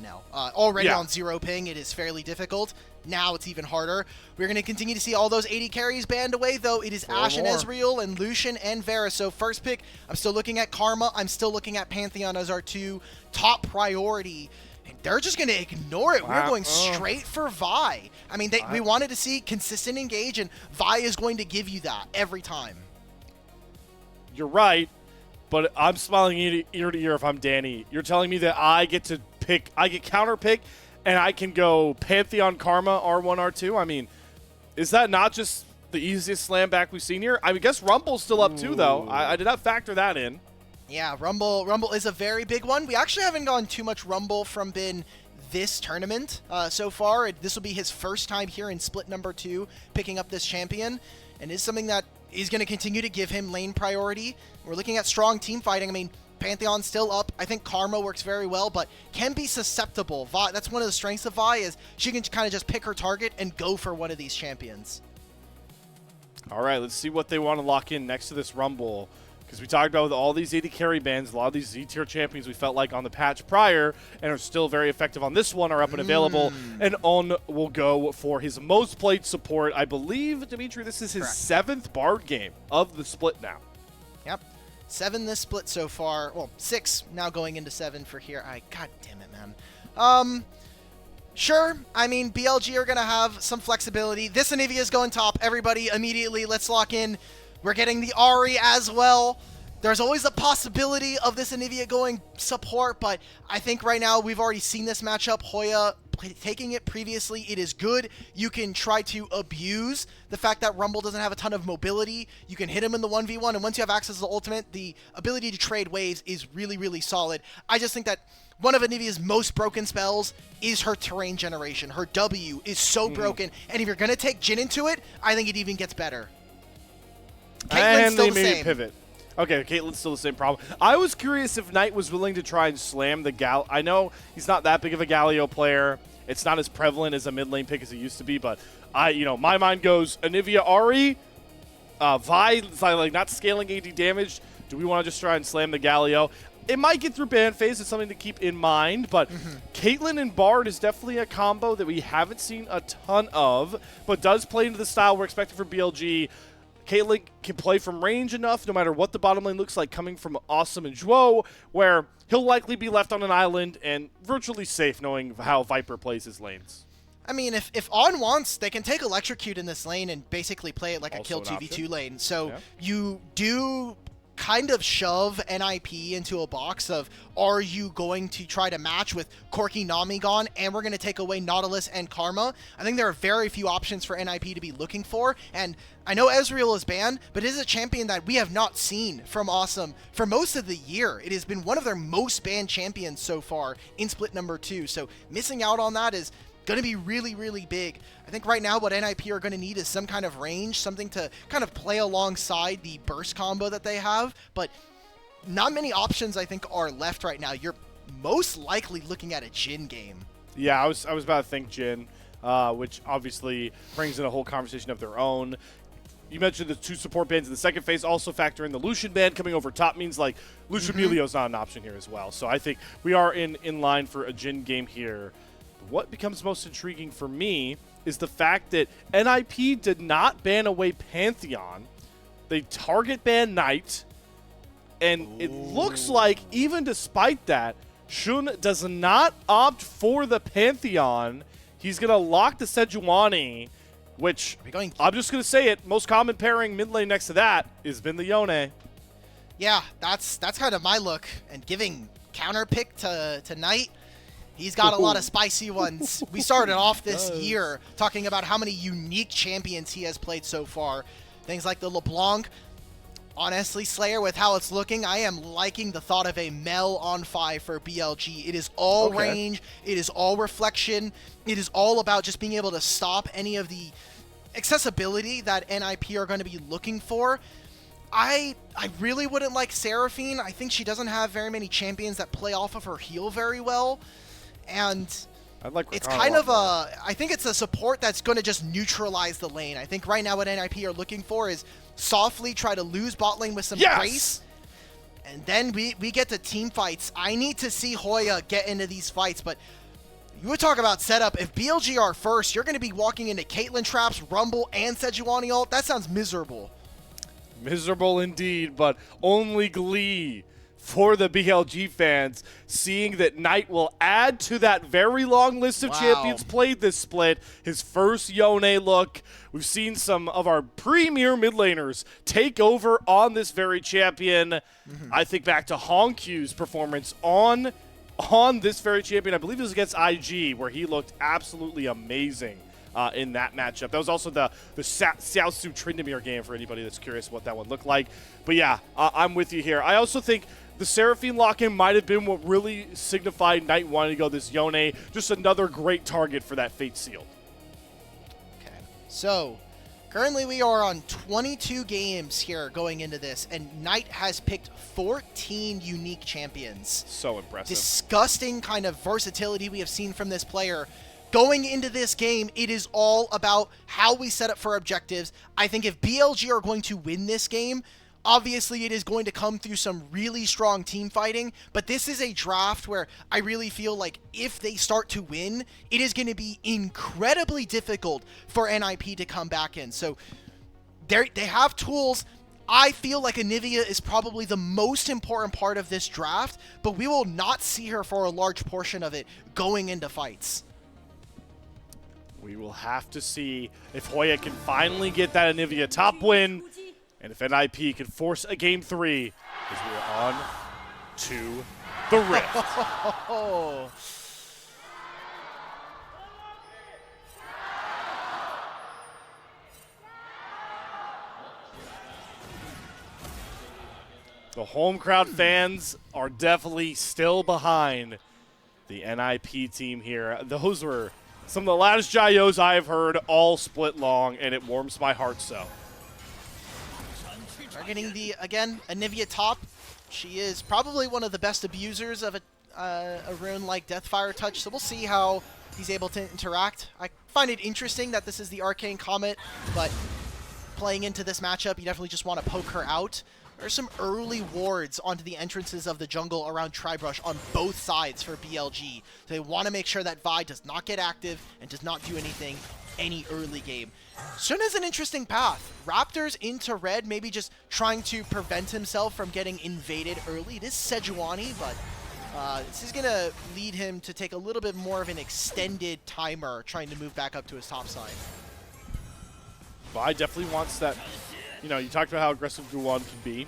now. Already Yeah. on 0 ping, it is fairly difficult. Now it's even harder. We're going to continue to see all those 80 carries banned away, though. It is Ashe and Ezreal and Lucian and Varus. So first pick, I'm still looking at Karma. I'm still looking at Pantheon as our 2 top priority. And they're just going to ignore it. Wow. We're going straight for Vi. I mean, we wanted to see consistent engage, and Vi is going to give you that every time. You're right, but I'm smiling ear to ear if I'm Danny. You're telling me that I get to pick, I get counter pick, and I can go Pantheon Karma R1, R2? I mean, is that not just the easiest slam back we've seen here? I mean, guess Rumble's still up too, though. I did not factor that in. Yeah, Rumble is a very big one. We actually haven't gone too much Rumble from Bin this tournament so far. This will be his first time here in split number 2, picking up this champion, and is something that is going to continue to give him lane priority. We're looking at strong team fighting. I mean, Pantheon's still up. I think Karma works very well, but can be susceptible. Vi, that's one of the strengths of Vi, is she can kind of just pick her target and go for one of these champions. All right, let's see what they want to lock in next to this Rumble. Because we talked about with all these 80 carry bans, a lot of these Z-tier champions we felt like on the patch prior and are still very effective on this one are up and available. And On will go for his most played support. I believe, Dimitri, this is his 7th Bard game of the split now. Yep. 7 this split so far. Well, 6 now going into 7 for here. God damn it, man. Sure. I mean, BLG are going to have some flexibility. This Anivia is going top. Everybody immediately, let's lock in. We're getting the Ahri as well. There's always a possibility of this Anivia going support, but I think right now we've already seen this matchup. Hoya taking it previously, it is good. You can try to abuse the fact that Rumble doesn't have a ton of mobility. You can hit him in the 1v1, and once you have access to the ultimate, the ability to trade waves is really, really solid. I just think that one of Anivia's most broken spells is her terrain generation. Her W is so broken, and if you're going to take Jhin into it, I think it even gets better. Caitlyn's still the same. Pivot. Okay, Caitlyn's still the same problem. I was curious if Knight was willing to try and slam the Gal. I know he's not that big of a Galio player. It's not as prevalent as a mid lane pick as it used to be, but my mind goes Anivia Ahri, Vi, like not scaling AD damage. Do we want to just try and slam the Galio? It might get through ban phase. It's something to keep in mind, but Caitlyn and Bard is definitely a combo that we haven't seen a ton of, but does play into the style we're expecting from BLG. Caitlyn can play from range enough, no matter what the bottom lane looks like, coming from Assum and Zhuo, where he'll likely be left on an island and virtually safe knowing how Viper plays his lanes. I mean, if On wants, they can take Electrocute in this lane and basically play it like Also a kill 2v2 option. lane. So Yeah. you do kind of shove NIP into a box of, are you going to try to match with Corki Nami gone, and we're going to take away Nautilus and Karma? I think there are very few options for NIP to be looking for, and I know Ezreal is banned, but it is a champion that we have not seen from Assum for most of the year. It has been one of their most banned champions so far in split number 2, so missing out on that is going to be really, really big. I think right now what NIP are going to need is some kind of range, something to kind of play alongside the burst combo that they have, but not many options I think are left right now. You're most likely looking at a Jhin game. Yeah, I was about to think Jhin, which obviously brings in a whole conversation of their own. You mentioned the 2 support bans in the second phase. Also factor in the Lucian ban coming over top means like Lucian Melio's not an option here as well. So I think we are in line for a Jhin game here. What becomes most intriguing for me is the fact that NIP did not ban away Pantheon. They target ban Knight. And it looks like, even despite that, Shun does not opt for the Pantheon. He's going to lock the Sejuani, which, I'm just going to say it, most common pairing mid lane next to that has been the Yone. Yeah, that's kind of my look. And giving counter pick to Knight, he's got a lot of spicy ones. We started off this year talking about how many unique champions he has played so far. Things like the LeBlanc. Honestly, Slayer, with how it's looking, I am liking the thought of a Mel on 5 for BLG. It is all range. It is all reflection. It is all about just being able to stop any of the accessibility that NIP are going to be looking for. I really wouldn't like Seraphine. I think she doesn't have very many champions that play off of her heal very well. And I'd like it's kind of I think it's a support that's going to just neutralize the lane. I think right now what NIP are looking for is softly try to lose bot lane with some grace. And then we get to team fights. I need to see Hoya get into these fights, but You would talk about setup. If BLG are first, you're going to be walking into Caitlyn traps, Rumble, and Sejuani ult. That sounds miserable. Miserable indeed, but only glee for the BLG fans, seeing that Knight will add to that very long list of champions played this split. His first Yone look. We've seen some of our premier mid laners take over on this very champion. I think back to Honkyu's performance on this very champion. I believe it was against IG, where he looked absolutely amazing in that matchup. That was also the Xiaosu Tryndamere game for anybody that's curious what that one looked like. But yeah, I'm with you here. I also think the Seraphine lock-in might have been what really signified Knight wanting to go this Yone. Just another great target for that Fate Seal. Okay, so currently we are on 22 games here going into this, and Knight has picked 14 unique champions. So impressive. Disgusting kind of versatility we have seen from this player. Going into this game, it is all about how we set up for objectives. I think if BLG are going to win this game, obviously it is going to come through some really strong team fighting, but this is a draft where I really feel like if they start to win, it is going to be incredibly difficult for NIP to come back in. So they have tools. I feel like Anivia is probably the most important part of this draft, but we will not see her for a large portion of it going into fights. We will have to see if Hoya can finally get that Anivia top win, and if NIP can force a Game 3, as we are on to the Rift. The home crowd fans are definitely still behind the NIP team here. Those were some of the loudest Jayos I have heard all split long, and it warms my heart so. Targeting the, again, Anivia top. She is probably one of the best abusers of a rune like Deathfire Touch, so we'll see how he's able to interact. I find it interesting that this is the Arcane Comet, but playing into this matchup, you definitely just want to poke her out. There's some early wards onto the entrances of the jungle around Tribrush on both sides for BLG. So they want to make sure that Vi does not get active and does not do anything any early game. Sun is an interesting path. Raptors into red, maybe just trying to prevent himself from getting invaded early. It is Sejuani, but this is going to lead him to take a little bit more of an extended timer trying to move back up to his top side. Vi definitely wants that. You know, you talked about how aggressive Guwon can be,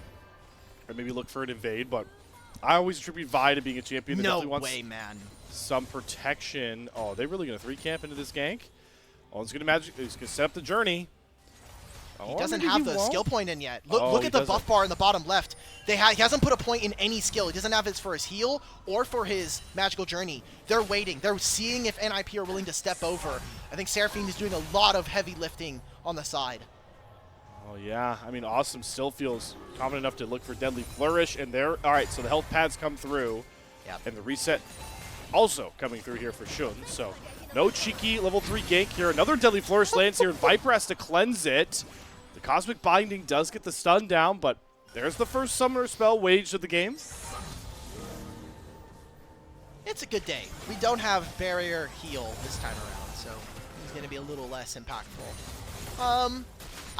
or maybe look for an invade, but I always attribute Vi to being a champion that definitely wants some protection. Oh, they really going to 3-camp into this gank? Oh, he's going to set up the journey. He doesn't have the skill point in yet. Look at the buff bar in the bottom left. He hasn't put a point in any skill. He doesn't have it for his heal or for his magical journey. They're waiting. They're seeing if NIP are willing to step over. I think Seraphine is doing a lot of heavy lifting on the side. Oh, yeah. I mean, Assum still feels confident enough to look for Deadly Flourish. And there, all right, so the health pads come through. Yep. And the reset also coming through here for Shun. So no cheeky level 3 gank here. Another Deadly Flourish lands here, and Viper has to cleanse it. The Cosmic Binding does get the stun down, but there's the first summoner spell waged of the game. It's a good day. We don't have barrier heal this time around, so it's going to be a little less impactful.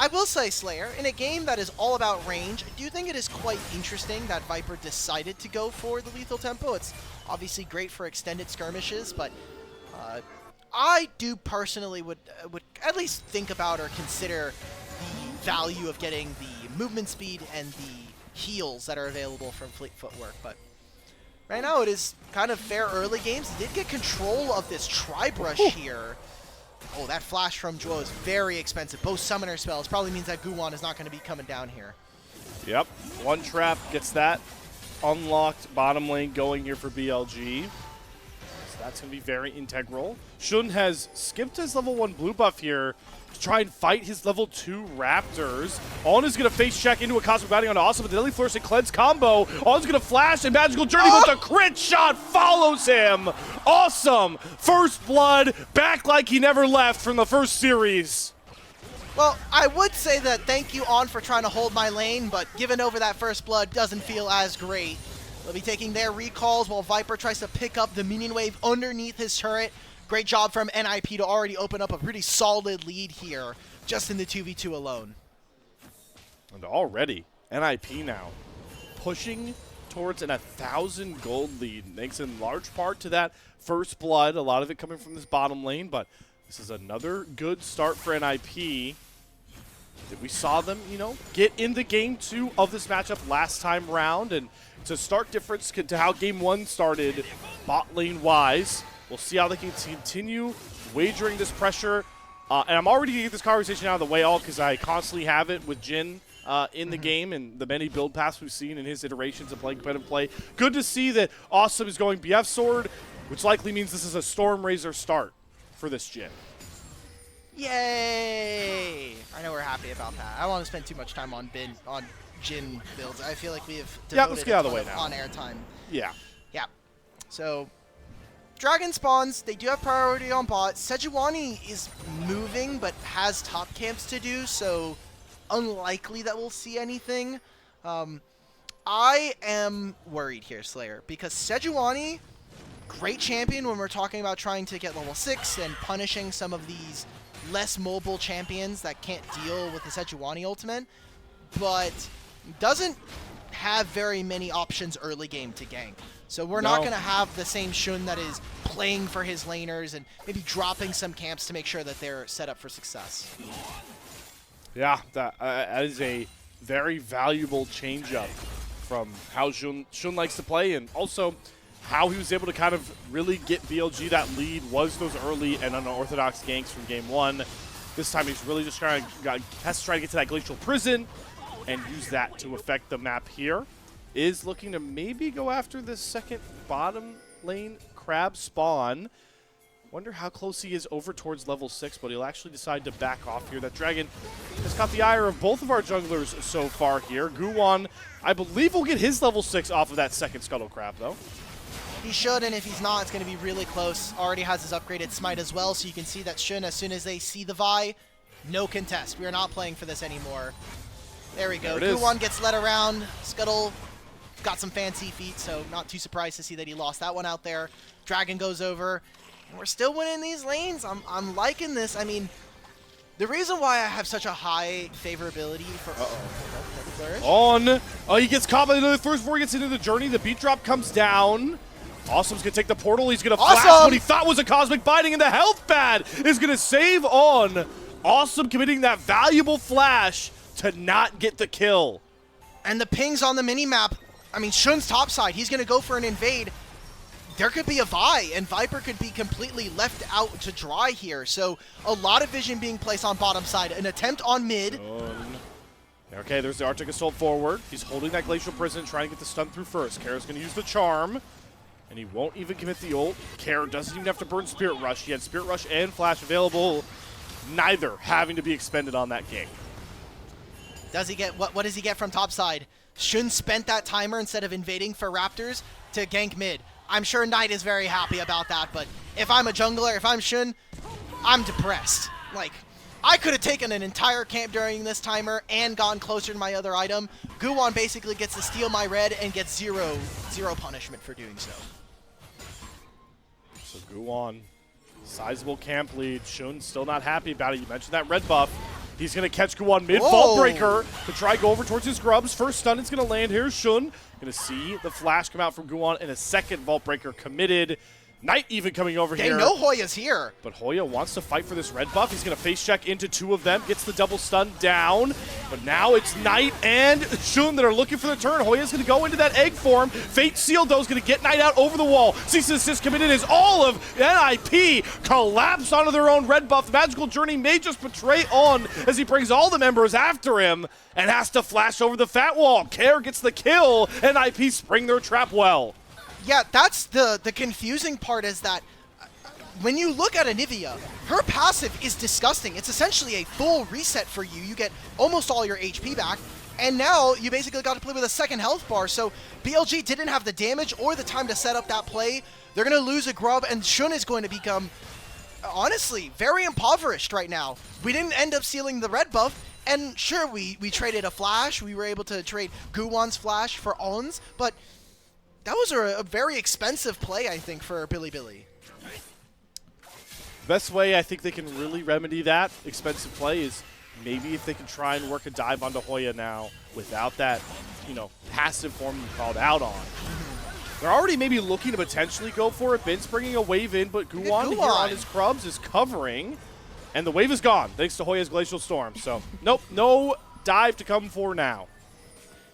I will say, Slayer, in a game that is all about range, I do think it is quite interesting that Viper decided to go for the lethal tempo. It's obviously great for extended skirmishes, but I do personally would at least think about or consider the value of getting the movement speed and the heals that are available from Fleet Footwork. But right now it is kind of fair early games. He did get control of this Tribrush here. Oh, that flash from Zhuo is very expensive. Both summoner spells probably means that Guwon is not going to be coming down here. Yep, one trap gets that unlocked bottom lane going here for BLG. So that's going to be very integral. Shun has skipped his level 1 blue buff here to try and fight his level 2 Raptors. On is going to face check into a Cosmic Bounding on Assum, but the Deadly Flourish and Cleanse combo. On's going to flash and Magical Journey, but the crit shot follows him. Awesome. First blood, back like he never left from the first series. Well, I would say that thank you, On, for trying to hold my lane, but giving over that first blood doesn't feel as great. They'll be taking their recalls while Viper tries to pick up the minion wave underneath his turret. Great job from NIP to already open up a pretty solid lead here, just in the 2v2 alone. And already, NIP now pushing towards an 1,000 gold lead, thanks in large part to that first blood, a lot of it coming from this bottom lane, but this is another good start for NIP. We saw them, you know, get into game 2 of this matchup last time round, and it's a stark difference to how game 1 started bot lane-wise. We'll see how they can continue wagering this pressure. And I'm already going to get this conversation out of the way all because I constantly have it with Jin in the game and the many build paths we've seen in his iterations of playing competitive play. Good to see that Assum is going BF Sword, which likely means this is a Stormrazor start for this Jin. Yay! I know we're happy about that. I don't want to spend too much time on Jin builds. I feel like we have devoted let's get out of the way now. On-air time. Yeah. Yeah. So, Dragon spawns. They do have priority on bot. Sejuani is moving, but has top camps to do, so unlikely that we'll see anything. I am worried here, Slayer, because Sejuani, great champion when we're talking about trying to get level 6 and punishing some of these less mobile champions that can't deal with the Sejuani ultimate, but doesn't have very many options early game to gank. So we're not going to have the same Shun that is playing for his laners and maybe dropping some camps to make sure that they're set up for success. Yeah, that is a very valuable change-up from how Shun likes to play, and also how he was able to kind of really get BLG that lead was those early and unorthodox ganks from game 1. This time he's really just has to try to get to that glacial prison and use that to affect the map here. Is looking to maybe go after this second bottom lane crab spawn. Wonder how close he is over towards level 6, but he'll actually decide to back off here. That dragon has caught the ire of both of our junglers so far here. Guwon, I believe, will get his level 6 off of that second scuttle crab, though. He should, and if he's not, it's going to be really close. Already has his upgraded smite as well, so you can see that Shun, as soon as they see the Vi, no contest. We are not playing for this anymore. There we go. Guwon gets led around. Scuttle got some fancy feet, so not too surprised to see that he lost that one out there. Dragon goes over, and we're still winning these lanes. I'm liking this. I mean, the reason why I have such a high favorability for... He gets caught by the first before he gets into the journey. The beat drop comes down. Assum's going to take the portal. He's going to flash what he thought was a cosmic biting, and the health pad is going to save on. Assum committing that valuable flash to not get the kill. And the pings on the mini-map, I mean, Shun's topside, he's going to go for an invade. There could be a Vi, and Viper could be completely left out to dry here. So a lot of vision being placed on bottom side. An attempt on mid. Okay, there's the Arctic Assault forward. He's holding that Glacial Prison, trying to get the stun through first. Kara's going to use the Charm, and he won't even commit the ult. Kara doesn't even have to burn Spirit Rush. He had Spirit Rush and Flash available, neither having to be expended on that gank. Does he get, what does he get from topside? Shun spent that timer instead of invading for Raptors to gank mid. I'm sure Knight is very happy about that, but if I'm a jungler, if I'm Shun, I'm depressed. Like, I could have taken an entire camp during this timer and gone closer to my other item. Guwon basically gets to steal my red and gets zero punishment for doing so. So Guwon, sizable camp lead. Shun still not happy about it. You mentioned that red buff. He's going to catch Guwon mid-Vault Breaker to try go over towards his grubs. First stun is going to land here. Shun going to see the flash come out from Guwon and a second Vault Breaker committed. Knight even coming over here. They know Hoya's here. But Hoya wants to fight for this red buff. He's going to face check into 2 of them. Gets the double stun down. But now it's Knight and Shun that are looking for the turn. Hoya's going to go into that egg form. Fate Seal, though, is going to get Knight out over the wall. Cease and assist committed as all of NIP collapse onto their own red buff. The Magical Journey may just betray On as he brings all the members after him and has to flash over the fat wall. Care gets the kill. NIP spring their trap well. Yeah, that's the confusing part, is that when you look at Anivia, her passive is disgusting. It's essentially a full reset for you. You get almost all your HP back, and now you basically got to play with a second health bar. So BLG didn't have the damage or the time to set up that play. They're going to lose a grub, and Shun is going to become, honestly, very impoverished right now. We didn't end up sealing the red buff, and sure, we traded a flash. We were able to trade Guwon's flash for On's, but That was a very expensive play, I think, for Bilibili. Best way I think they can really remedy that expensive play is maybe if they can try and work a dive onto Hoya now without that, you know, passive form you called out on. They're already maybe looking to potentially go for it. Bin's bringing a wave in, but Guwon here on his Krubs is covering. And the wave is gone, thanks to Hoya's Glacial Storm. So, nope, no dive to come for now.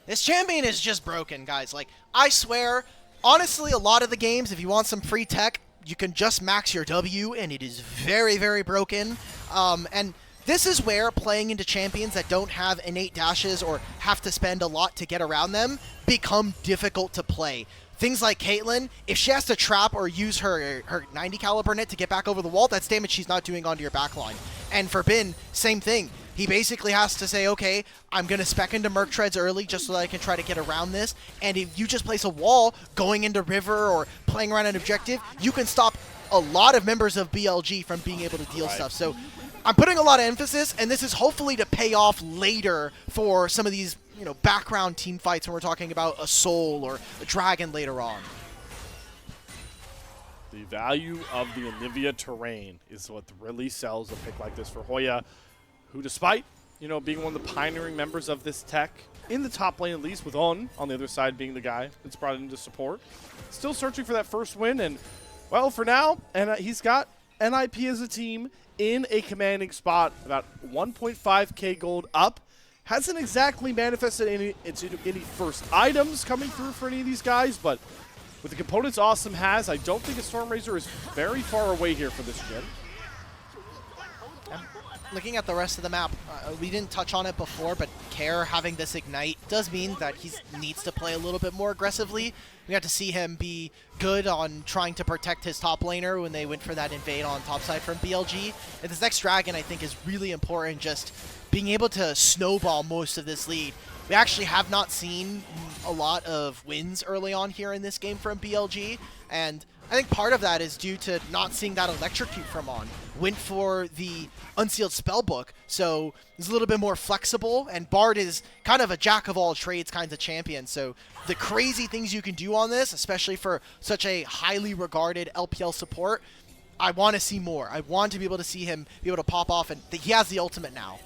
This champion is just broken, guys. Like, I swear, honestly, a lot of the games, if you want some free tech, you can just max your W, and it is very, very broken. And this is where playing into champions that don't have innate dashes or have to spend a lot to get around them become difficult to play. Things like Caitlyn, if she has to trap or use her 90 caliber net to get back over the wall, that's damage she's not doing onto your backline. And for Bin, same thing. He basically has to say, okay, I'm going to spec into Merc Treads early just so that I can try to get around this. And if you just place a wall going into River or playing around an objective, you can stop a lot of members of BLG from being able to deal stuff. So I'm putting a lot of emphasis, and this is hopefully to pay off later for some of these, you know, background team fights when we're talking about a Soul or a Dragon later on. The value of the Anivia terrain is what really sells a pick like this for Hoya, who despite, you know, being one of the pioneering members of this tech, in the top lane at least, with On the other side being the guy that's brought into support, still searching for that first win, and, well, for now, and he's got NIP as a team in a commanding spot, about 1.5k gold up. Hasn't exactly manifested any first items coming through for any of these guys, but with the components Assum has, I don't think a Stormrazor is very far away here for this gen. Looking at the rest of the map, we didn't touch on it before, but Care having this Ignite does mean that he needs to play a little bit more aggressively. We got to see him be good on trying to protect his top laner when they went for that invade on topside from BLG. And this next Dragon, I think, is really important, just being able to snowball most of this lead. We actually have not seen a lot of wins early on here in this game from BLG, and I think part of that is due to not seeing that Electrocute from On. Went for the Unsealed Spellbook, so it's a little bit more flexible, and Bard is kind of a jack-of-all-trades kinds of champion, so the crazy things you can do on this, especially for such a highly regarded LPL support, I want to see more. I want to be able to see him be able to pop off, and he has the ultimate now.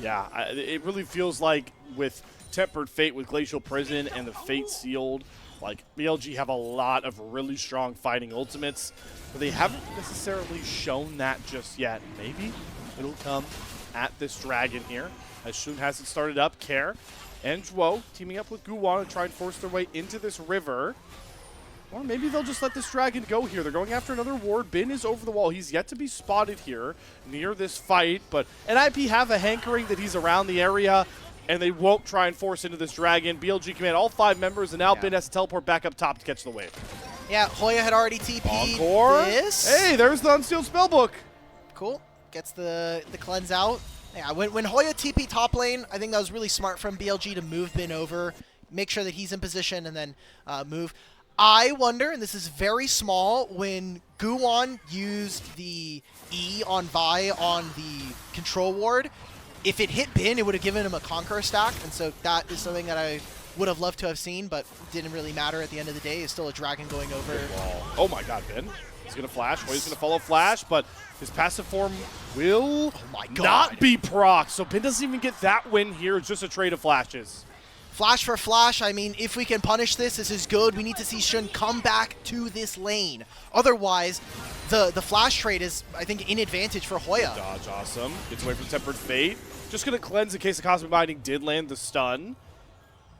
Yeah, it really feels like with Tempered Fate, with Glacial Prison, and the Fate Sealed, like, BLG have a lot of really strong fighting ultimates, but they haven't necessarily shown that just yet. Maybe it'll come at this Dragon here. Assum has it started up. Care and Zhuo teaming up with Guwon to try and force their way into this river. Or maybe they'll just let this Dragon go here. They're going after another ward. Bin is over the wall. He's yet to be spotted here near this fight, but NIP have a hankering that he's around the area, and they won't try and force into this Dragon. BLG command all 5 members, and now Bin has to teleport back up top to catch the wave. Yeah, Hoya had already TP'd Encore. this. Hey, there's the Unsealed Spellbook. Cool. Gets the cleanse out. Yeah, when Hoya TP top lane, I think that was really smart from BLG to move Bin over, make sure that he's in position, and then move. I wonder, and this is very small, when Guwon used the E on Vi on the control ward, if it hit Bin, it would have given him a Conqueror stack, and so that is something that I would have loved to have seen, but didn't really matter at the end of the day. It's still a Dragon going over. Oh my god, Bin. He's going to flash. Hoya's going to follow flash, but his passive form will not be proc, so Bin doesn't even get that win here. It's just a trade of flashes. Flash for flash, I mean, if we can punish this, this is good. We need to see Shun come back to this lane. Otherwise, the flash trade is, I think, in advantage for Hoya. Dodge, Assum. Gets away from Tempered Fate. Just going to cleanse in case the Cosmic Binding did land the stun.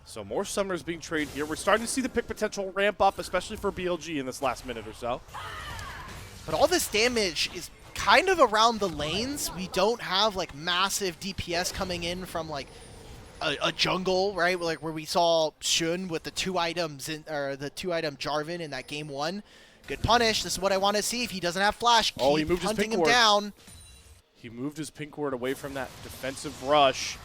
So more summoners being traded here. We're starting to see the pick potential ramp up, especially for BLG in this last minute or so. But all this damage is kind of around the lanes. We don't have, like, massive DPS coming in from, like, a jungle, right? Like where we saw Shun with the 2 items or the 2-item Jarvan in that game 1. Good punish. This is what I want to see. If he doesn't have flash, keep he moved hunting his him down. He moved his pink ward away from that defensive rush.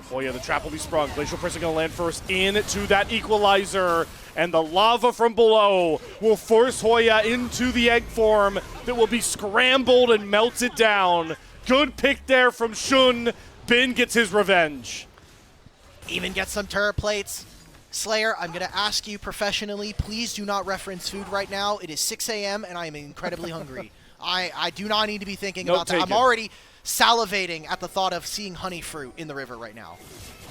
Oh yeah, the trap will be sprung. Glacial Prison going to land first into that equalizer, and the lava from below will force Hoya into the egg form that will be scrambled and melted down. Good pick there from Shun. Bin gets his revenge. Even gets some turret plates. Slayer, I'm going to ask you professionally, please do not reference food right now. It is 6 a.m. and I am incredibly hungry. I do not need to be thinking about that. I'm already salivating at the thought of seeing honey fruit in the river right now.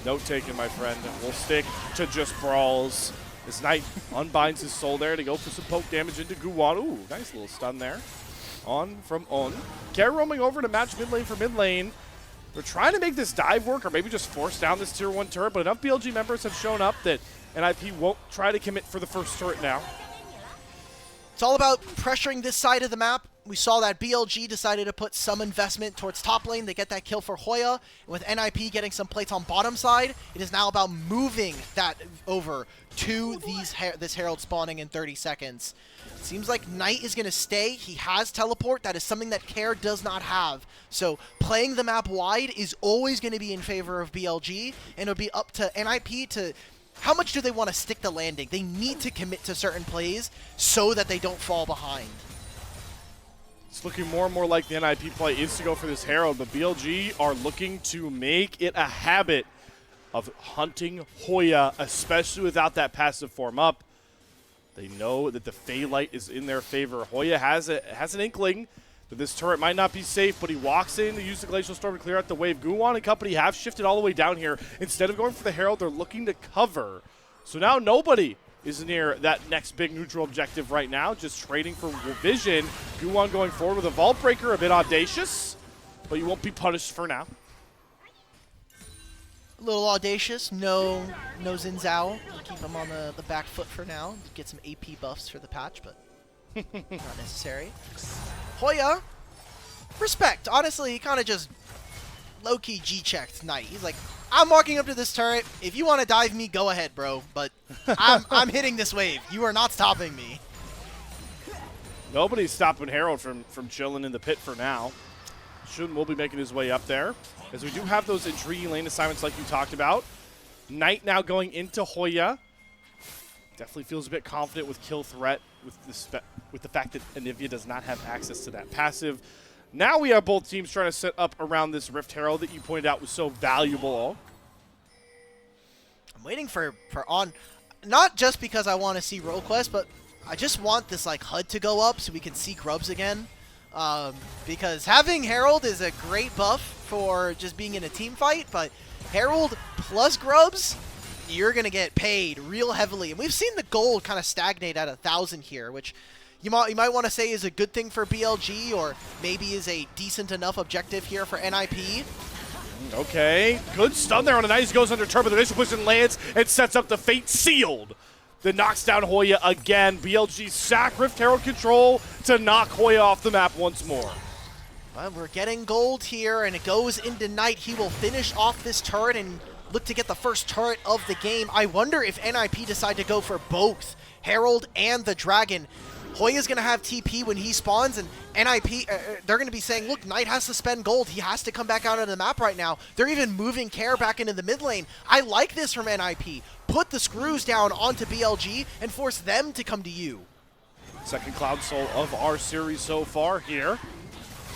Note taken, my friend. We'll stick to just brawls. This Knight unbinds his soul there to go for some poke damage into Guwon. Ooh, nice little stun there. On from On. Care roaming over to match mid lane for mid lane. They're trying to make this dive work or maybe just force down this tier 1 turret, but enough BLG members have shown up that NIP won't try to commit for the first turret now. It's all about pressuring this side of the map. We saw that BLG decided to put some investment towards top lane. They get that kill for Hoya. And with NIP getting some plates on bottom side, it is now about moving that over to this Herald spawning in 30 seconds. It seems like Knight is going to stay. He has teleport. That is something that Care does not have. So playing the map wide is always going to be in favor of BLG, and it'll be up to NIP to... How much do they want to stick the landing? They need to commit to certain plays so that they don't fall behind. It's looking more and more like the NIP play is to go for this Herald, but BLG are looking to make it a habit of hunting Hoya, especially without that passive form up. They know that the Fey Light is in their favor. Hoya has an inkling that this turret might not be safe, but he walks in to use the Glacial Storm to clear out the wave. Guwon and company have shifted all the way down here. Instead of going for the Herald, they're looking to cover. So now nobody is near that next big neutral objective right now, just trading for vision. Guwon going forward with a Vault Breaker, a bit audacious, but you won't be punished for now. A little audacious, no Xin Zhao. We'll keep him on the back foot for now. Get some AP buffs for the patch, but not necessary. Hoya, respect. Honestly, he kind of just low-key G-checked Knight. He's like, I'm walking up to this turret. If you want to dive me, go ahead, bro. But I'm hitting this wave. You are not stopping me. Nobody's stopping Herald from chilling in the pit for now. Shun will be making his way up there, as we do have those intriguing lane assignments like you talked about. Knight now going into Hoya. Definitely feels a bit confident with kill threat, with the fact that Anivia does not have access to that passive. Now we have both teams trying to set up around this Rift Herald that you pointed out was so valuable. I'm waiting for On, not just because I want to see Roll Quest, but I just want this like HUD to go up so we can see Grubs again. Because having Herald is a great buff for just being in a team fight, but Herald plus Grubs, you're going to get paid real heavily. And we've seen the gold kind of stagnate at 1,000 here, which you might want to say is a good thing for BLG, or maybe is a decent enough objective here for NIP. Okay, good stun there on a nice goes under turbo. The initial position lands and sets up the Fate Sealed. That knocks down Hoya again. BLG sack Rift Herald control to knock Hoya off the map once more. Well, we're getting gold here, and it goes into Knight. He will finish off this turret and look to get the first turret of the game. I wonder if NIP decide to go for both Herald and the Dragon. Hoya's going to have TP when he spawns, and NIP, they're going to be saying, look, Knight has to spend gold. He has to come back out of the map right now. They're even moving Care back into the mid lane. I like this from NIP. Put the screws down onto BLG and force them to come to you. Second Cloud Soul of our series so far here.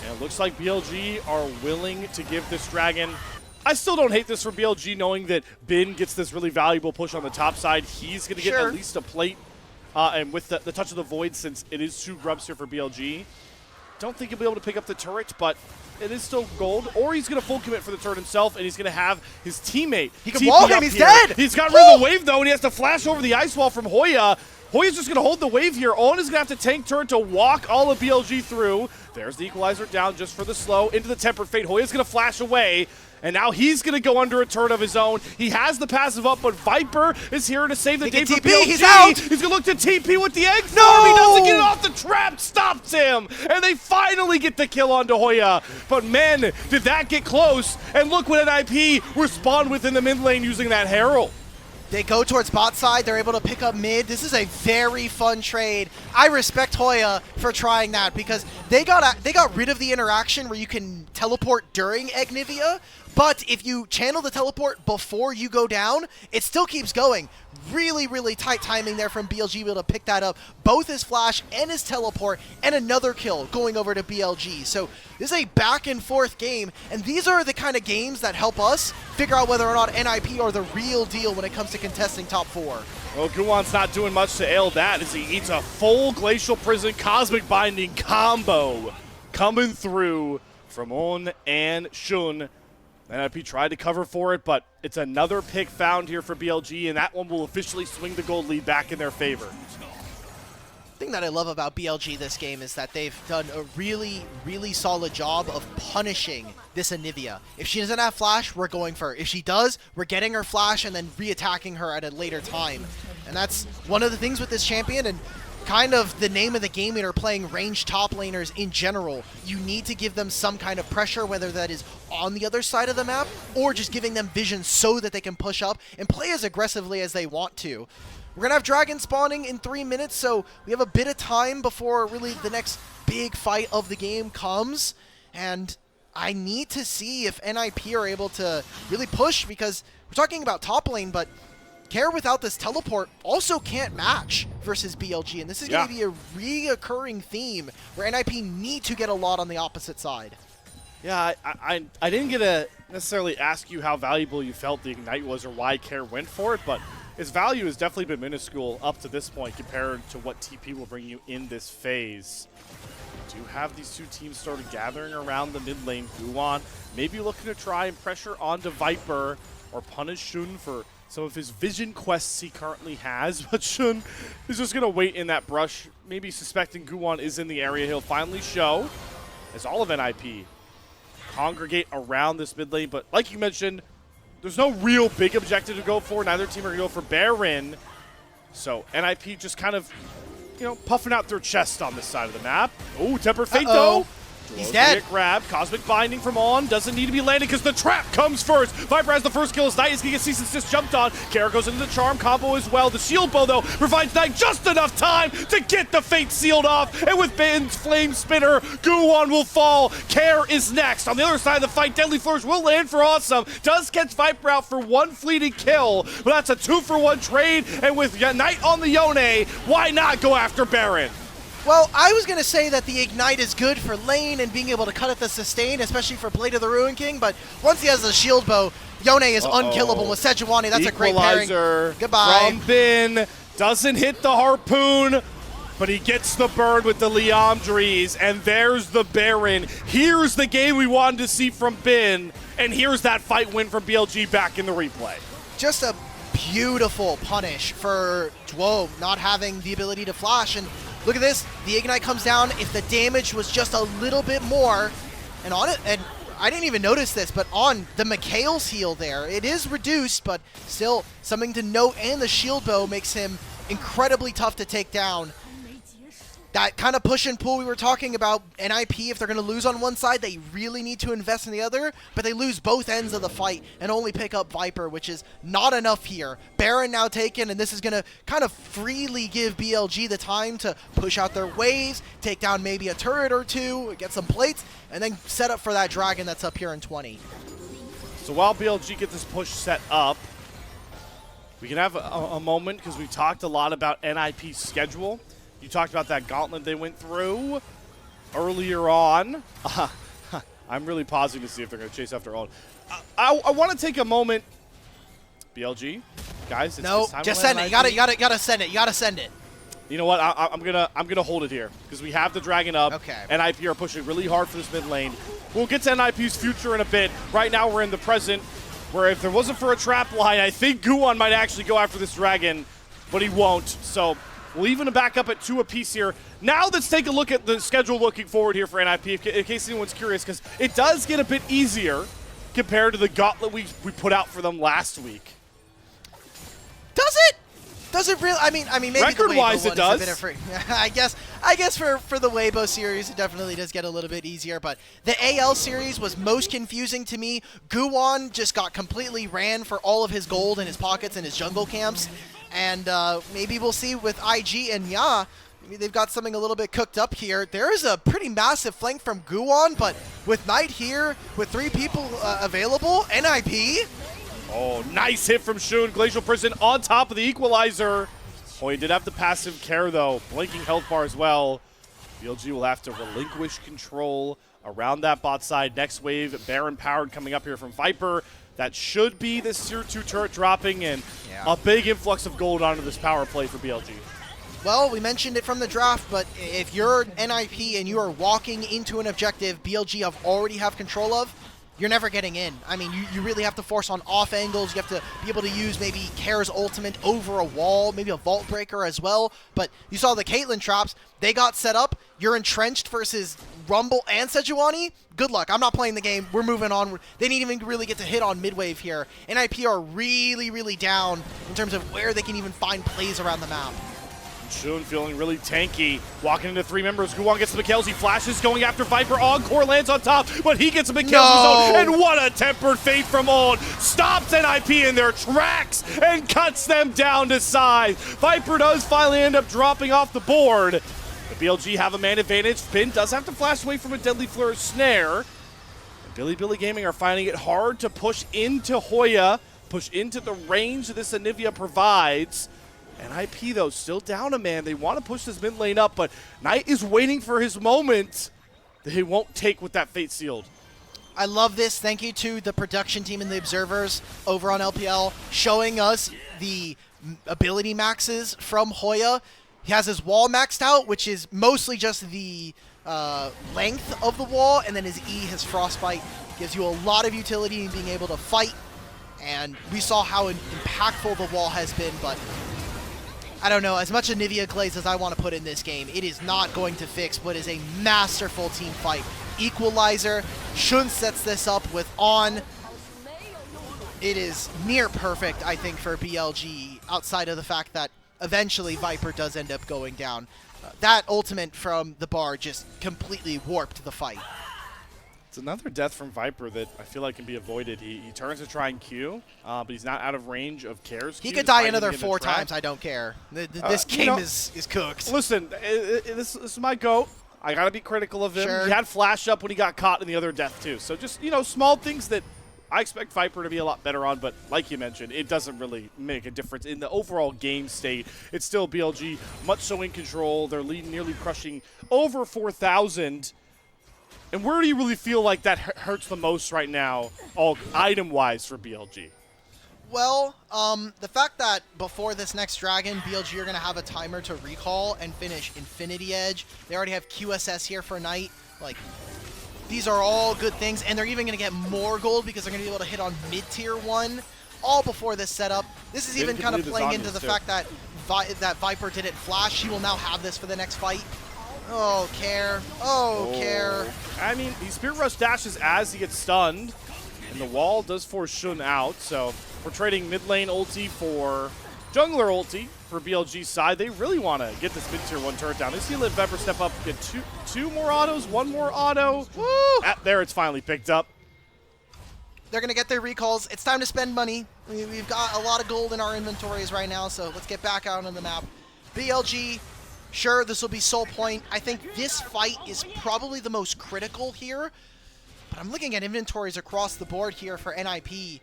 And it looks like BLG are willing to give this Dragon. I still don't hate this from BLG, knowing that Bin gets this really valuable push on the top side. He's going to get at least a plate. And with the touch of the Void, since it is 2 Grubs here for BLG, don't think he'll be able to pick up the turret, but it is still gold. Or he's going to full commit for the turret himself, and he's going to have his teammate. He can wall him, he's dead! He's got rid of the wave, though, and he has to flash over the ice wall from Hoya. Hoya's just going to hold the wave here. On is going to have to tank turret to walk all of BLG through. There's the equalizer down just for the slow. Into the Tempered Fate. Hoya's going to flash away. And now he's going to go under a turret of his own. He has the passive up, but Viper is here to save the day for BLG. He's out! He's going to look to TP with the egg farm. He doesn't get it off the trap. Stops him. And they finally get the kill onto Hoya. But man, did that get close. And look what NIP respond within the mid lane using that Herald. They go towards bot side. They're able to pick up mid. This is a very fun trade. I respect Hoya for trying that, because they got rid of the interaction where you can teleport during Egnivia, but if you channel the teleport before you go down, it still keeps going. Really, really tight timing there from BLG, able to pick that up, both his flash and his teleport, and another kill going over to BLG. So this is a back and forth game, and these are the kind of games that help us figure out whether or not NIP are the real deal when it comes to contesting top 4. Well, Guwon's not doing much to ail that as he eats a full Glacial Prison Cosmic Binding combo coming through from On and Shun. NIP tried to cover for it, but it's another pick found here for BLG, and that one will officially swing the gold lead back in their favor. The thing that I love about BLG this game is that they've done a really, really solid job of punishing this Anivia. If she doesn't have flash, we're going for her. If she does, we're getting her flash and then re-attacking her at a later time. And that's one of the things with this champion, and kind of the name of the game when you're playing ranged top laners in general. You need to give them some kind of pressure, whether that is on the other side of the map or just giving them vision so that they can push up and play as aggressively as they want to. We're going to have Dragon spawning in 3 minutes, so we have a bit of time before really the next big fight of the game comes. And I need to see if NIP are able to really push, because we're talking about top lane, but Care without this teleport also can't match versus BLG, and this is going to be a reoccurring theme where NIP need to get a lot on the opposite side. Yeah, I didn't get to necessarily ask you how valuable you felt the Ignite was or why Care went for it, but its value has definitely been minuscule up to this point compared to what TP will bring you in this phase. Do have these two teams started gathering around the mid lane. Guwon maybe looking to try and pressure onto Viper or punish Shun for some of his vision quests he currently has, but Shun is just going to wait in that brush, maybe suspecting Guwon is in the area. He'll finally show as all of NIP congregate around this mid lane, but like you mentioned, there's no real big objective to go for. Neither team are going to go for Baron, so NIP just kind of, you know, puffing out their chest on this side of the map. Oh, Temper Fate though. He's dead. Grab. Cosmic Binding from On. Doesn't need to be landed because the trap comes first. Viper has the first kill. As Knight is going to get Cease and Desist jumped on. Kara goes into the Charm combo as well. The Shield Bow, though, provides Knight just enough time to get the Fate sealed off. And with Ben's Flame Spinner, Guwon will fall. Kara is next. On the other side of the fight, Deadly Flourish will land for Assum. Does catch Viper out for one fleeting kill, but that's a 2-for-1 trade. And with Knight on the Yone, why not go after Baron? Well, I was going to say that the Ignite is good for lane and being able to cut at the sustain, especially for Blade of the Ruin King, but once he has a shield bow, Yone is unkillable with Sejuani. That's a great pairing. Goodbye. From Bin. Doesn't hit the harpoon, but he gets the burn with the Liamdres, and there's the Baron. Here's the game we wanted to see from Bin, and here's that fight win from BLG back in the replay. Just a beautiful punish for Zhuo not having the ability to flash, and look at this, the Ignite comes down. If the damage was just a little bit more, and on it, and I didn't even notice this, but on the Mikhail's heal there, it is reduced, but still something to note, and the shield bow makes him incredibly tough to take down. That kind of push and pull we were talking about, NIP, if they're going to lose on one side, they really need to invest in the other, but they lose both ends of the fight and only pick up Viper, which is not enough here. Baron now taken, and this is going to kind of freely give BLG the time to push out their waves, take down maybe a turret or two, get some plates, and then set up for that dragon that's up here in 20. So while BLG gets this push set up, we can have a moment, because we talked a lot about NIP's schedule. You talked about that gauntlet they went through earlier on. I'm really pausing to see if they're going to chase after On. I want to take a moment. BLG, guys, it's time just to send it. You gotta send it. You gotta send it. You know what? I'm gonna hold it here because we have the dragon up. Okay. NIP are pushing really hard for this mid lane. We'll get to NIP's future in a bit. Right now we're in the present, where if there wasn't for a trap line, I think Guwon might actually go after this dragon, but he won't. So we'll even it back up at 2 apiece here. Now let's take a look at the schedule looking forward here for NIP, in case anyone's curious, because it does get a bit easier compared to the gauntlet we put out for them last week. Does it? Does it really? I mean, maybe record-wise it does. I guess for the Weibo series, it definitely does get a little bit easier. But the AL series was most confusing to me. Guwon just got completely ran for all of his gold in his pockets and his jungle camps. And maybe we'll see with IG and Ya, they've got something a little bit cooked up here. There is a pretty massive flank from Guwon, but with Knight here, with 3 people available, NIP. Oh, nice hit from Shun. Glacial Prison on top of the equalizer. Hoya did have the passive care, though. Blinking health bar as well. BLG will have to relinquish control around that bot side. Next wave, Baron powered coming up here from Viper. That should be this tier 2 turret dropping, and a big influx of gold onto this power play for BLG. Well, we mentioned it from the draft, but if you're NIP and you are walking into an objective BLG already have control of, you're never getting in. I mean, you really have to force on off angles. You have to be able to use maybe Kair's ultimate over a wall, maybe a vault breaker as well. But you saw the Caitlyn traps. They got set up. You're entrenched versus Rumble and Sejuani. Good luck. I'm not playing the game. We're moving on. They didn't even really get to hit on mid-wave here. NIP are really, really down in terms of where they can even find plays around the map. Shun feeling really tanky, walking into 3 members. Guwon gets the McKelzy, flashes, going after Viper. Encore lands on top, but he gets a McKelzy's own. And what a tempered fate from Old. Stops NIP in their tracks and cuts them down to size. Viper does finally end up dropping off the board. The BLG have a man advantage. Finn does have to flash away from a Deadly Flourish snare. And Bilibili Gaming are finding it hard to push into Hoya, push into the range this Anivia provides. NIP, though, still down a man. They want to push this mid lane up, but Knight is waiting for his moment that he won't take with that Fate Sealed. I love this. Thank you to the production team and the observers over on LPL showing us the ability maxes from Hoya. He has his wall maxed out, which is mostly just the length of the wall, and then his E, his Frostbite, gives you a lot of utility in being able to fight. And we saw how impactful the wall has been, but I don't know, as much Anivia glaze as I want to put in this game, it is not going to fix what is a masterful team fight. Equalizer, Shun sets this up with On. It is near perfect, I think, for BLG, outside of the fact that eventually Viper does end up going down. That ultimate from the bar just completely warped the fight. It's another death from Viper that I feel like can be avoided. He turns to try and Q, but he's not out of range of Kair's Q. He could die another 4 times, I don't care. This game is cooked. Listen, this is my GOAT. I got to be critical of him. Sure. He had flash up when he got caught in the other death too. So just, small things that I expect Viper to be a lot better on, but like you mentioned, it doesn't really make a difference in the overall game state. It's still BLG much so in control. They're leading, nearly crushing over 4,000. And where do you really feel like that hurts the most right now, all item-wise for BLG? Well, the fact that before this next Dragon, BLG are going to have a timer to recall and finish Infinity Edge. They already have QSS here for Knight. Like, these are all good things, and they're even going to get more gold because they're going to be able to hit on mid-tier 1 all before this setup. This is even kind of playing into the fact that Viper didn't flash. He will now have this for the next fight. Oh, Kair. Oh, Kair. I mean, he Spirit Rush dashes as he gets stunned, and the wall does force Shun out, so we're trading mid lane ulti for jungler ulti for BLG's side. They really want to get this mid-tier 1 turret down. They see Liv Viper step up, get two more autos, 1 more auto. Woo! There, it's finally picked up. They're going to get their recalls. It's time to spend money. We've got a lot of gold in our inventories right now, so let's get back out on the map. BLG, sure, this will be Soul Point. I think this fight is probably the most critical here, but I'm looking at inventories across the board here for NIP,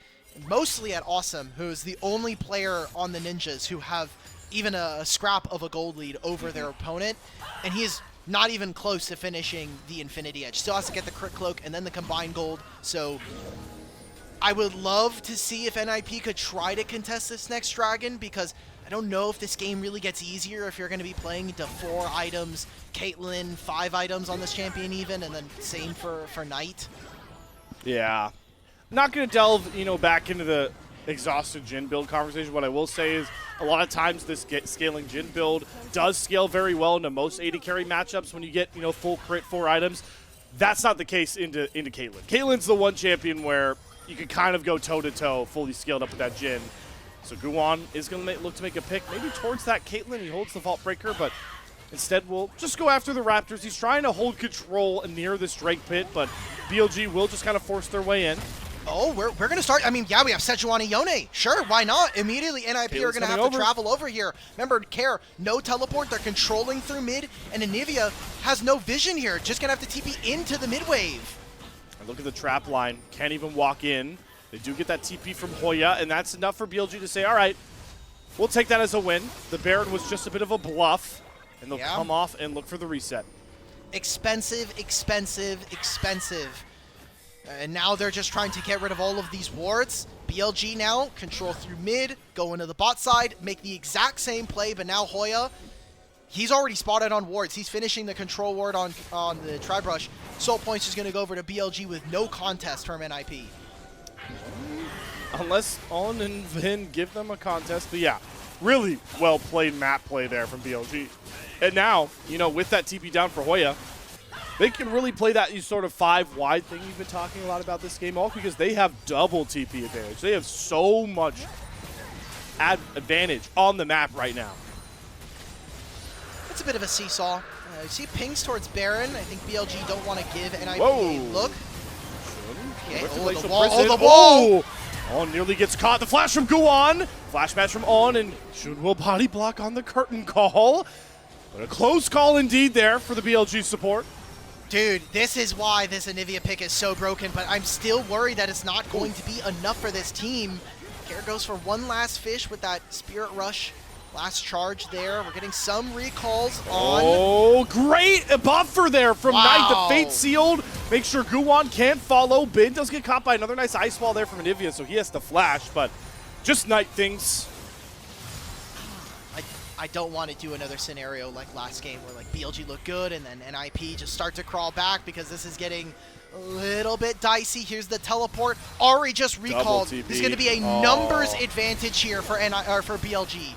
mostly at Assum, who is the only player on the Ninjas who have even a scrap of a gold lead over their opponent, and he is not even close to finishing the Infinity Edge. Still has to get the crit cloak and then the combined gold, so I would love to see if NIP could try to contest this next Dragon, because I don't know if this game really gets easier if you're going to be playing into 4 items, Caitlyn 5 items on this champion even, and then same for Knight. Yeah. Not going to delve, back into the exhausted Jhin build conversation. What I will say is a lot of times this scaling Jhin build does scale very well into most AD carry matchups when you get, full crit 4 items. That's not the case into Caitlyn. Caitlyn's the one champion where you can kind of go toe-to-toe, fully scaled up with that Jhin. So Guwon is going to look to make a pick, maybe towards that Caitlyn. He holds the Vault Breaker, but instead we'll just go after the Raptors. He's trying to hold control near this Drake pit, but BLG will just kind of force their way in. Oh, we're going to start. I mean, yeah, we have Sejuani Yone. Sure, why not? Immediately, NIP are going to have to travel over here. Remember, Care, no teleport. They're controlling through mid, and Anivia has no vision here. Just going to have to TP into the mid wave. And look at the trap line. Can't even walk in. They do get that TP from Hoya, and that's enough for BLG to say, all right, we'll take that as a win. The Baron was just a bit of a bluff, and they'll come off and look for the reset. Expensive, expensive, expensive. And now they're just trying to get rid of all of these wards. BLG now control through mid, go into the bot side, make the exact same play, but now Hoya, he's already spotted on wards. He's finishing the control ward on the Tri-Brush. Soul Points is going to go over to BLG with no contest from NIP. Unless On and Vin give them a contest, but yeah, really well played map play there from BLG. And now, you know, with that TP down for Hoya, they can really play that sort of 5-wide thing you've been talking a lot about this game, all because they have double TP advantage. They have so much advantage on the map right now. It's a bit of a seesaw. You see pings towards Baron. I think BLG don't want to give NIP a look. Okay. The wall. Oh, nearly gets caught. The flash from Guwon. Flash match from On, and Zhuo will body block on the curtain call. But a close call indeed there for the BLG support. Dude, this is why this Anivia pick is so broken, but I'm still worried that it's not going to be enough for this team. Care goes for one last fish with that Spirit Rush. Last charge there. We're getting some recalls on. Oh, great buffer there from Knight. The Fate sealed. Make sure Guwon can't follow. Bin does get caught by another nice ice wall there from Anivia, so he has to flash, but just Knight things. I don't want to do another scenario like last game where like BLG look good and then NIP just start to crawl back, because this is getting a little bit dicey. Here's the teleport. Ari just recalled. There's going to be a numbers advantage here for BLG.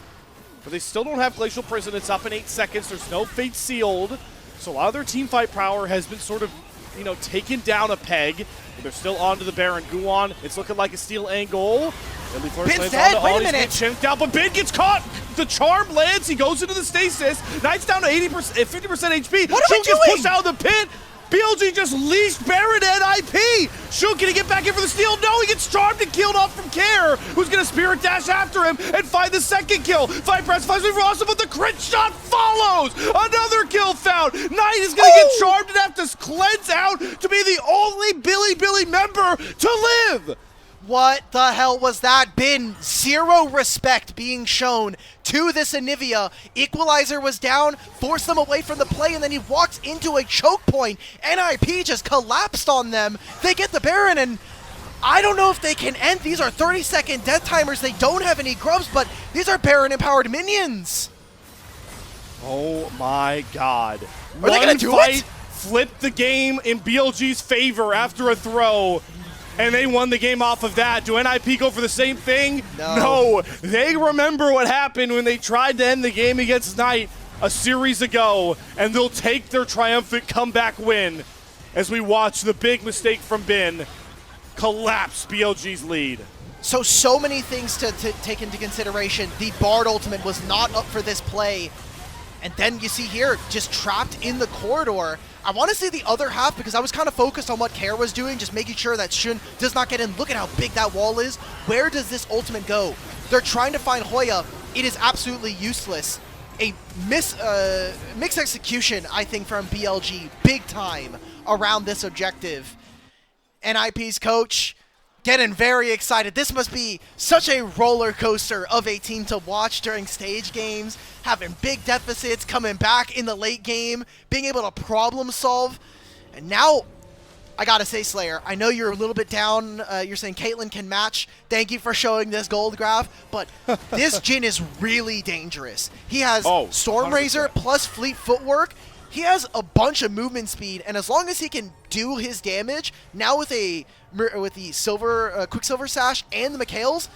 But they still don't have Glacial Prison. It's up in 8 seconds. There's no Fate sealed. So a lot of their team fight power has been sort of, you know, taken down a peg. But they're still onto the Baron. Guwon, it's looking like a steal angle. Bin's dead. Wait a minute. Chinked out, but Bin gets caught. The charm lands. He goes into the stasis. Knight's down to 50% HP. What are we doing? Gets pushed out of the pit. BLG just leashed Baron NIP. Shun, can he get back in for the steal? No, he gets charmed and killed off from Care, who's going to Spirit Dash after him and find the second kill. Fight press, finds me for Assum, but the crit shot follows. Another kill found. Knight is going to get charmed and have to cleanse out to be the only Bilibili member to live. What the hell was that? Bin, zero respect being shown to this Anivia. Equalizer was down, forced them away from the play, and then he walks into a choke point. NIP just collapsed on them. They get the Baron, and I don't know if they can end. These are 30-second death timers. They don't have any grubs, but these are Baron-empowered minions. Oh my god. Are they going to do it? Flipped the game in BLG's favor after a throw. And they won the game off of that. Do NIP go for the same thing? No. They remember what happened when they tried to end the game against Knight a series ago, and they'll take their triumphant comeback win as we watch the big mistake from Bin collapse BLG's lead. So many things to take into consideration. The Bard ultimate was not up for this play. And then you see here, just trapped in the corridor. I want to see the other half because I was kind of focused on what Care was doing, just making sure that Shun does not get in. Look at how big that wall is. Where does this ultimate go? They're trying to find Hoya. It is absolutely useless. A mixed execution, I think, from BLG, big time, around this objective. NIP's coach getting very excited. This must be such a roller coaster of a team to watch during stage games, having big deficits, coming back in the late game, being able to problem solve. And now, I gotta say, Slayer, I know you're a little bit down. You're saying Caitlyn can match. Thank you for showing this gold graph, but this Jhin is really dangerous. He has Stormrazor plus Fleet Footwork. He has a bunch of movement speed, and as long as he can do his damage, now with the Quicksilver Sash and the McHale's,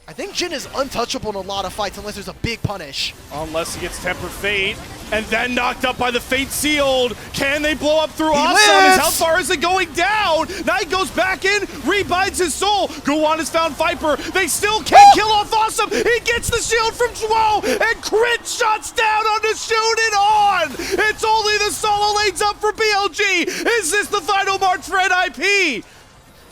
I think Jhin is untouchable in a lot of fights unless there's a big punish. Unless he gets Tempered Fate and then knocked up by the Fate Sealed. Can they blow up through Assum? How far is it going down? Knight goes back in, rebinds his soul. Guwon has found Viper. They still can't kill off Assum. He gets the shield from Zhuo and crit shots down on to shoot it on. It's only the solo lanes up for BLG. Is this the final march for NIP?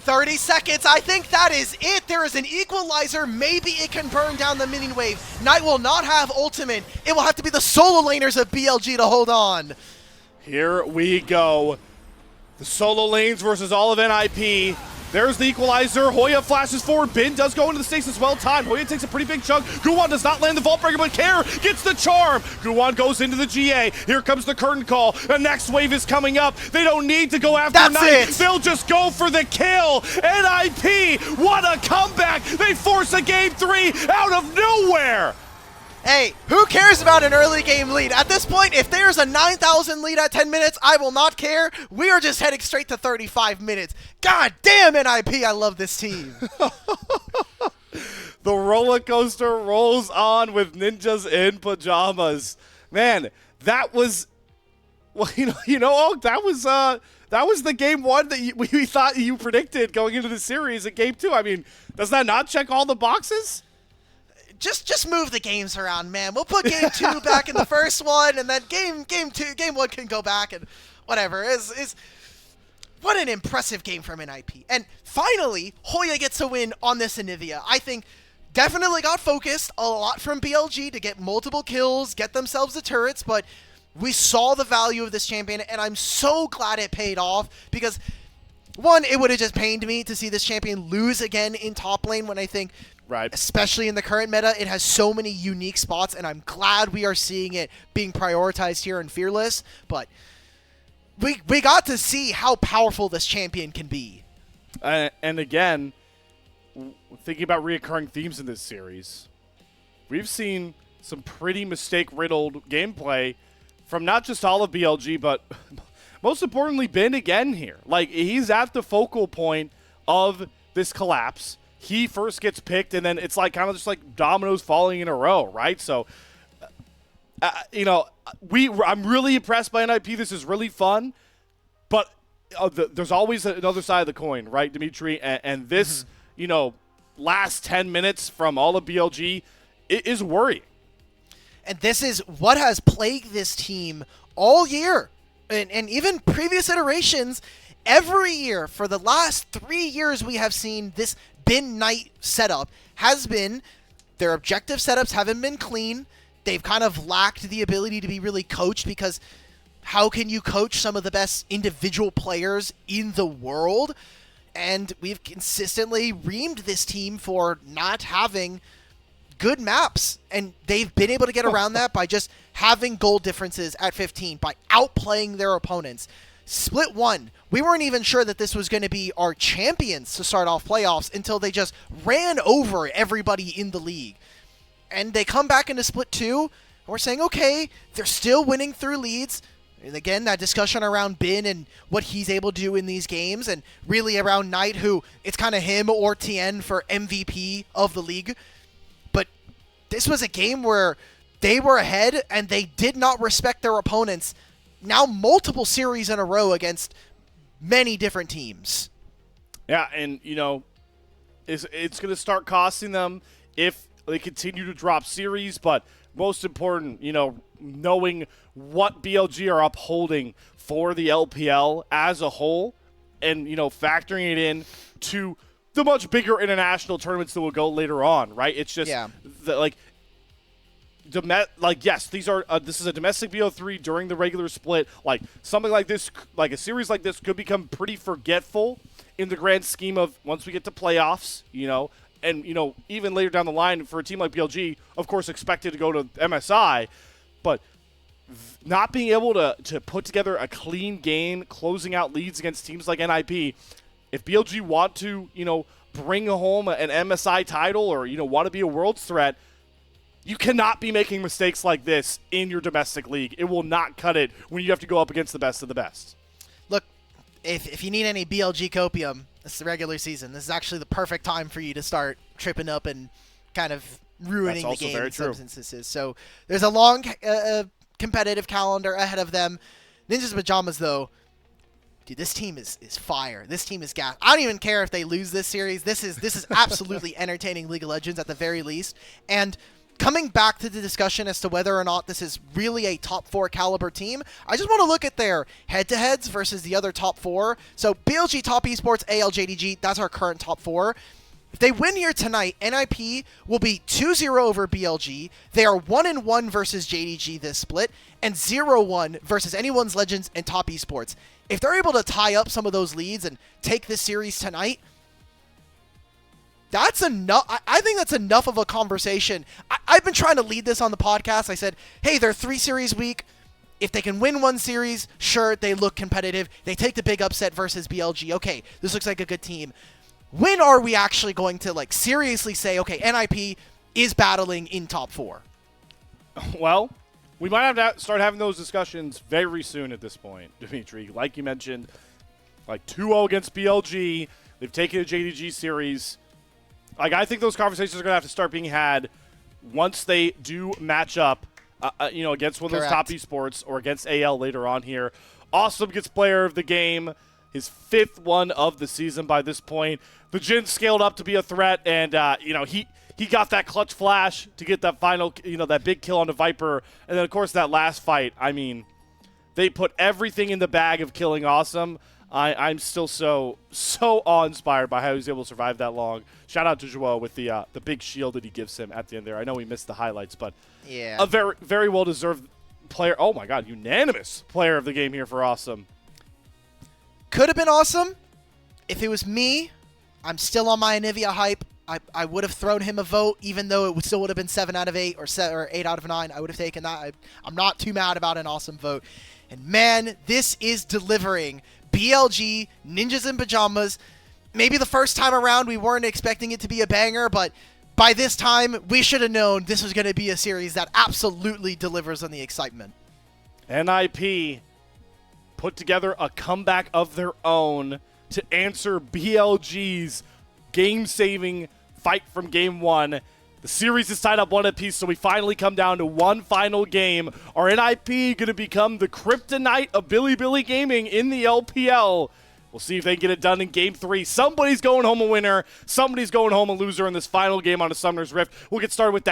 30 seconds. I think that is it. There is an equalizer. Maybe it can burn down the mini wave. Knight will not have ultimate. It will have to be the solo laners of BLG to hold on. Here we go. The solo lanes versus all of NIP. There's the equalizer. Hoya flashes forward. Bin does go into the stakes as well. Time. Hoya takes a pretty big chunk. Guwon does not land the vault breaker, but Care gets the charm. Guwon goes into the GA. Here comes the curtain call. The next wave is coming up. They don't need to go after Knight. They'll just go for the kill. NIP, what a comeback. They force a game 3 out of nowhere. Hey, who cares about an early game lead? At this point, if there's a 9,000 lead at 10 minutes, I will not care. We are just heading straight to 35 minutes. God damn NIP, I love this team. The roller coaster rolls on with ninjas in pajamas. Man, that was, well, that was the game 1 that we thought you predicted going into the series at game 2. I mean, does that not check all the boxes? Just move the games around, man. We'll put game 2 back in the first one, and then game 1 can go back and whatever. What an impressive game from NIP. And finally, Hoya gets a win on this Anivia. I think definitely got focused a lot from BLG to get multiple kills, get themselves the turrets, but we saw the value of this champion, and I'm so glad it paid off because, one, it would have just pained me to see this champion lose again in top lane when I think, right, especially in the current meta, it has so many unique spots, and I'm glad we are seeing it being prioritized here in Fearless, but we got to see how powerful this champion can be. And again, thinking about reoccurring themes in this series, we've seen some pretty mistake-riddled gameplay from not just all of BLG, but most importantly, Bin again here. Like, he's at the focal point of this collapse. He first gets picked, and then it's like kind of just like dominoes falling in a row, right? So, I'm really impressed by NIP. This is really fun, but there's always another side of the coin, right, Dimitri? And this, last 10 minutes from all of BLG is worrying. And this is what has plagued this team all year, and even previous iterations. Every year for the last 3 years, we have seen this Bin Knight setup has been, their objective setups haven't been clean. They've kind of lacked the ability to be really coached because how can you coach some of the best individual players in the world? And we've consistently reamed this team for not having good maps, and they've been able to get around that by just having goal differences at 15, by outplaying their opponents. Split 1, we weren't even sure that this was going to be our champions to start off playoffs until they just ran over everybody in the league. And they come back into Split 2, and we're saying, okay, they're still winning through leads. And again, that discussion around Bin and what he's able to do in these games, and really around Knight, who it's kind of him or TN for MVP of the league. But this was a game where they were ahead, and they did not respect their opponents. Now multiple series in a row against many different teams. Yeah, and, it's going to start costing them if they continue to drop series, but most important, knowing what BLG are upholding for the LPL as a whole and, factoring it in to the much bigger international tournaments that will go later on, right? It's just, yes, this is a domestic BO3 during the regular split. Like, something like this, like a series like this could become pretty forgetful in the grand scheme of once we get to playoffs, and, even later down the line for a team like BLG, of course, expected to go to MSI, but not being able to put together a clean game, closing out leads against teams like NIP, if BLG want to, bring home an MSI title or, want to be a world's threat, you cannot be making mistakes like this in your domestic league. It will not cut it when you have to go up against the best of the best. Look, if you need any BLG copium, it's the regular season. This is actually the perfect time for you to start tripping up and kind of ruining the game in some instances. So there's a long competitive calendar ahead of them. Ninjas Pajamas, though, dude, this team is fire. This team is gas. I don't even care if they lose this series. This is absolutely entertaining League of Legends at the very least. And coming back to the discussion as to whether or not this is really a top 4 caliber team, I just want to look at their head-to-heads versus the other top 4. So BLG top esports, ALJDG, that's our current top 4. If they win here tonight, NIP will be 2-0 over BLG. They are 1-1 versus JDG this split, and 0-1 versus anyone's Legends and top esports. If they're able to tie up some of those leads and take this series tonight, that's enough. I think that's enough of a conversation. I've been trying to lead this on the podcast. I said, hey, they're 3 series week. If they can win 1 series, sure, they look competitive. They take the big upset versus BLG. Okay, this looks like a good team. When are we actually going to like seriously say, okay, NIP is battling in top 4? Well, we might have to start having those discussions very soon at this point, Dimitri. Like you mentioned, like 2-0 against BLG. They've taken a JDG series. Like, I think those conversations are going to have to start being had once they do match up, against one of those top esports or against AL later on here. Assum gets player of the game, his 5th one of the season by this point. The Jin scaled up to be a threat, and, he got that clutch flash to get that final, that big kill on the Viper. And then, of course, that last fight. I mean, they put everything in the bag of killing Assum. I'm still so awe-inspired by how he was able to survive that long. Shout out to Zhuo with the big shield that he gives him at the end there. I know we missed the highlights, but yeah, a very, very well-deserved player. Oh, my God, unanimous player of the game here for Assum. Could have been awesome. If it was me, I'm still on my Anivia hype. I would have thrown him a vote, even though it still would have been 7 out of 8 or 8 out of 9. I would have taken that. I'm not too mad about an Assum vote. And man, this is delivering. BLG, Ninjas in Pyjamas. Maybe the first time around we weren't expecting it to be a banger, but by this time we should have known this was going to be a series that absolutely delivers on the excitement. NIP put together a comeback of their own to answer BLG's game-saving fight from game 1. The series is tied up 1 apiece, so we finally come down to one final game. Are NIP going to become the kryptonite of Bilibili Gaming in the LPL? We'll see if they can get it done in game 3. Somebody's going home a winner. Somebody's going home a loser in this final game on a Summoner's Rift. We'll get started with that